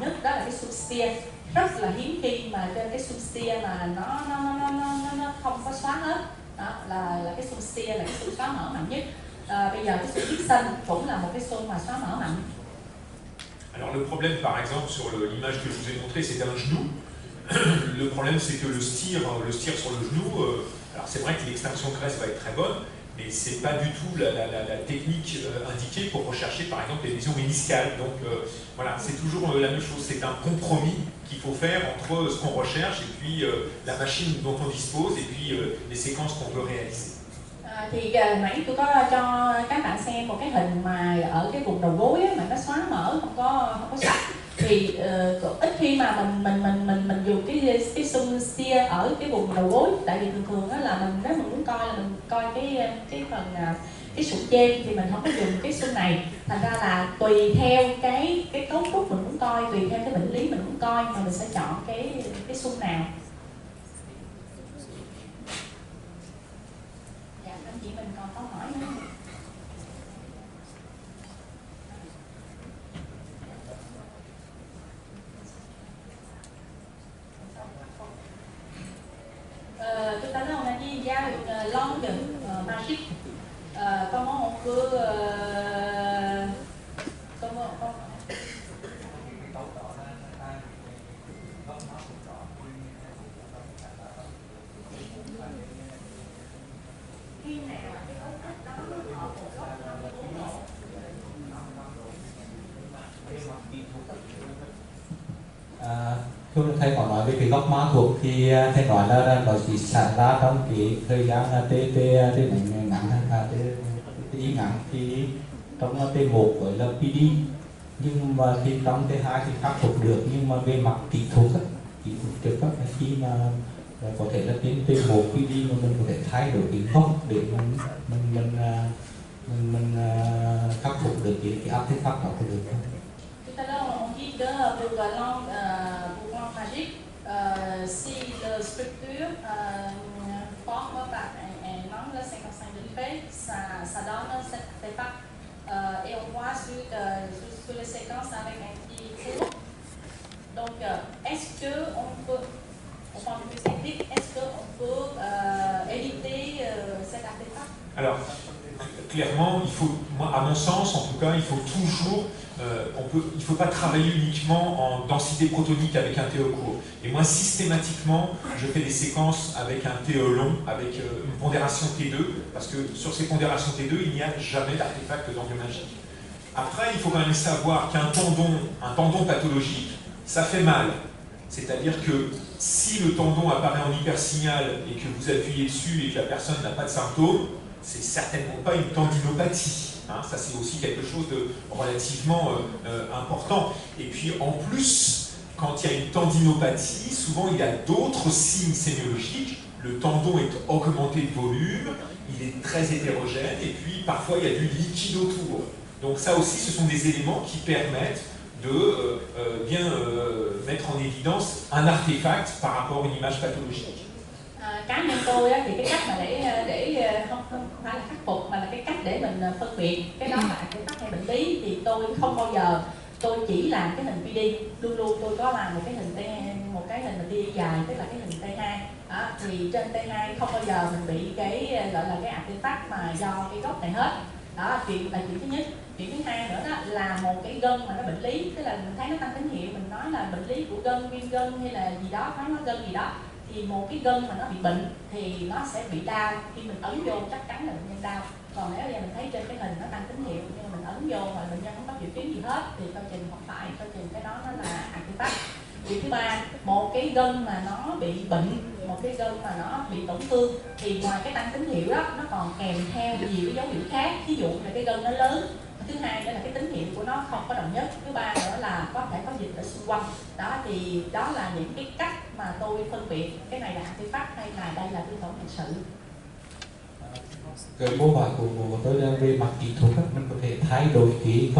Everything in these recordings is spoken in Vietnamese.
nhất đó là cái substance. Rất là hiếm khi mà trên cái substance mà nó không có xóa hết. Đó là cái substance là cái xung xóa mỡ mạnh nhất. Bây giờ cái xung Dixon cũng là một cái xung mà xóa mỡ mạnh. Alors le problème par exemple sur l'image que je vous ai montrée, c'était un genou. Le problème c'est que le steer sur le genou, alors c'est vrai que l'extinction de graisse va être très bonne, mais c'est pas du tout la technique indiquée pour rechercher par exemple les lésions méniscales. Donc voilà, c'est toujours la même chose, c'est un compromis qu'il faut faire entre ce qu'on recherche et puis la machine dont on dispose et puis les séquences qu'on veut réaliser. Thì nãy tôi có cho các bạn xem một cái hình mà ở cái vùng đầu gối á, mà nó xóa mỡ không có sạch, thì ít khi mà mình dùng cái xung steer ở cái vùng đầu gối, tại vì thường á là mình nếu mình muốn coi là mình coi cái phần cái sụn trên thì mình không có dùng cái xung này, thành ra là tùy theo cái cấu trúc mình muốn coi, tùy theo cái bệnh lý mình muốn coi mà mình sẽ chọn cái xung nào. Chị mình còn câu hỏi nữa. Tout à l'heure on a dit il y a une langue magique. Comment on peut khi nào cái cấu trúc đó họ một góc thầy có nói về cái góc má thuộc thì thầy nói là nó chỉ xảy ra trong cái thời gian ngắn thì trong T1 với là PD, nhưng mà khi trong T2 thì khắc phục được, nhưng mà về mặt kỹ thuật trước đó khi mà có thể là trên T1 PD mà mình có thể thay đổi cái góc để mình khắc phục được cái artifact đó có được không? Tout à l'heure on dit que pour la langue magique, si la structure forme par un angle 55 degrés, ça donne cet artefact. Et on voit sur les séquences avec un petit trou. Donc, est-ce qu'on peut, au point de vue technique, est-ce qu'on peut éviter cet artefact? Alors, clairement, il faut, moi, à mon sens, en tout cas, il faut toujours, il ne faut pas travailler uniquement en densité protonique avec un TE court. Et moi, systématiquement, je fais des séquences avec un TE long, avec une pondération T2, parce que sur ces pondérations T2, il n'y a jamais d'artefact d'angle magique. Après, il faut quand même savoir qu'un tendon pathologique, ça fait mal. C'est-à-dire que si le tendon apparaît en hypersignal et que vous appuyez dessus et que la personne n'a pas de symptômes, c'est certainement pas une tendinopathie. Hein, ça, c'est aussi quelque chose de relativement important. Et puis, en plus, quand il y a une tendinopathie, souvent, il y a d'autres signes sémiologiques. Le tendon est augmenté de volume, il est très hétérogène, et puis, parfois, il y a du liquide autour. Donc, ça aussi, ce sont des éléments qui permettent de bien mettre en évidence un artefact par rapport à une image pathologique. Cá nhân tôi á, thì cái cách mà để không phải là khắc phục mà là cái cách để mình phân biệt cái đó là cái tắc hay bệnh lý, thì tôi không bao giờ tôi chỉ làm cái hình PD, luôn luôn tôi có làm một cái hình PD dài, tức là cái hình T2 đó, thì trên T2 không bao giờ mình bị cái gọi là cái artefact mà do cái gốc này hết. Đó chuyện thứ nhất. Chuyện thứ hai nữa đó là một cái gân mà nó bệnh lý, tức là mình thấy nó tăng tín hiệu, mình nói là bệnh lý của gân, viêm gân hay là gì đó, nói nó gân gì đó, thì một cái gân mà nó bị bệnh thì nó sẽ bị đau, khi mình ấn vô chắc chắn là bệnh nhân đau. Còn nếu giờ mình thấy trên cái hình nó tăng tín hiệu nhưng mà mình ấn vô mà bệnh nhân không có triệu chứng gì hết thì coi chừng không phải, coi chừng cái đó nó là artefact. Chuyện thứ ba, một cái gân mà nó bị bệnh, một cái gân mà nó bị tổn thương thì ngoài cái tăng tín hiệu đó nó còn kèm theo nhiều cái dấu hiệu khác, ví dụ là cái gân nó lớn. Thứ hai đó là cái tín hiệu của nó không có đồng nhất. Thứ ba nữa là có thể có dịch ở xung quanh. Đó thì đó là những cái cách mà tôi phân biệt cái này là artefact hay là đây là thương tổn hình sự. Cái mô bản của tôi là về mặt kỹ thuật, mình có thể thay đổi cái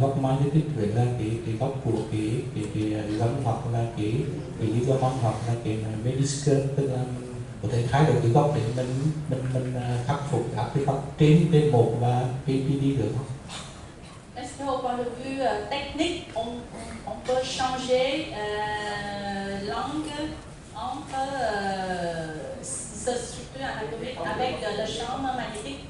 góc magnetic về là cái góc của cái gân hoặc là cái ligament hoặc là cái meniscus, tức là có thể thay đổi cái góc để mình khắc phục các cái góc trên T1 và PPD được không? Est-ce qu'au point de vue technique, on peut changer l'angle entre ce structure anatomique avec le champ magnétique.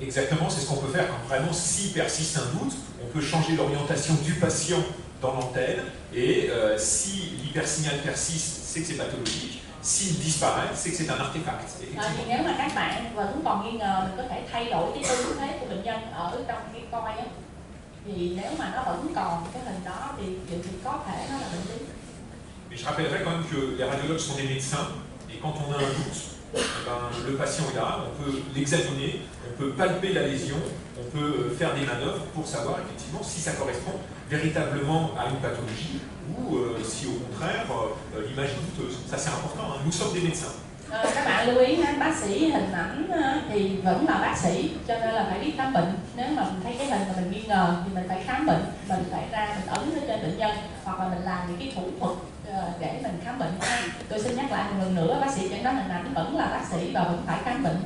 Exactement, c'est ce qu'on peut faire quand vraiment s'il persiste un doute, on peut changer l'orientation du patient dans l'antenne et si l'hypersignal persiste, c'est que c'est pathologique. S'il disparaît, c'est que c'est un artefact. Thì nếu mà các bạn vẫn còn nghi ngờ, mình có thể thay đổi cái tư thế của bệnh nhân ở trong cái coi á. Thì nếu mà nó vẫn còn cái hình đó thì có thể nó là bệnh lý. Mais je rappellerai quand même que les radiologues sont des médecins et quand on a un doute, le patient est là, on peut l'examiner, on peut palper la lésion, on peut faire des manœuvres pour savoir effectivement si ça correspond véritablement à une pathologie ou si au contraire l'image est douteuse. Ça c'est important, hein. Nous sommes des médecins. Các bạn lưu ý bác sĩ hình ảnh thì vẫn là bác sĩ, cho nên là phải biết khám bệnh. Nếu mà mình thấy cái hình mà mình nghi ngờ thì mình phải khám bệnh, mình phải ra mình ấn nó trên bệnh nhân hoặc là mình làm những cái thủ thuật để mình khám bệnh. Tôi xin nhắc lại một lần nữa, bác sĩ chẩn đoán hình ảnh vẫn là bác sĩ và vẫn phải khám bệnh.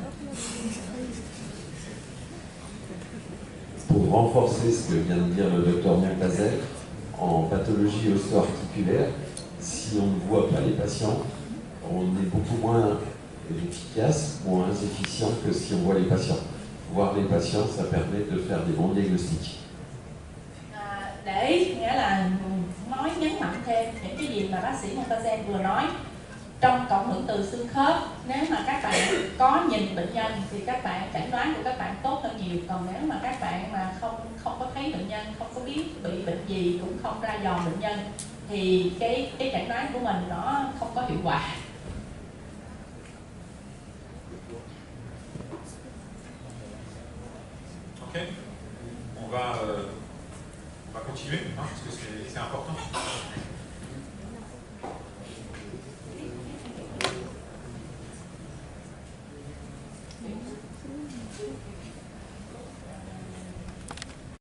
Pour renforcer ce que vient de dire le docteur Miaklazel, en pathologie osso-articulaire, si on ne voit pas les patients, on est beaucoup moins efficace, moins efficient que si on voit les patients. Voir les patients, ça permet de faire des bons diagnostics. Để nghĩa là nói nhấn mạnh thêm những cái gì mà bác sĩ Miaklazel vừa nói, trong cộng hưởng từ xương khớp, nếu mà các bạn có nhìn bệnh nhân thì các bạn chẩn đoán của các bạn tốt hơn nhiều. Còn nếu mà các bạn mà không có thấy bệnh nhân, không có biết bị bệnh gì, cũng không ra dò bệnh nhân thì cái chẩn đoán của mình nó không có hiệu quả. Ok, on va continuer, hein, parce que c'est important.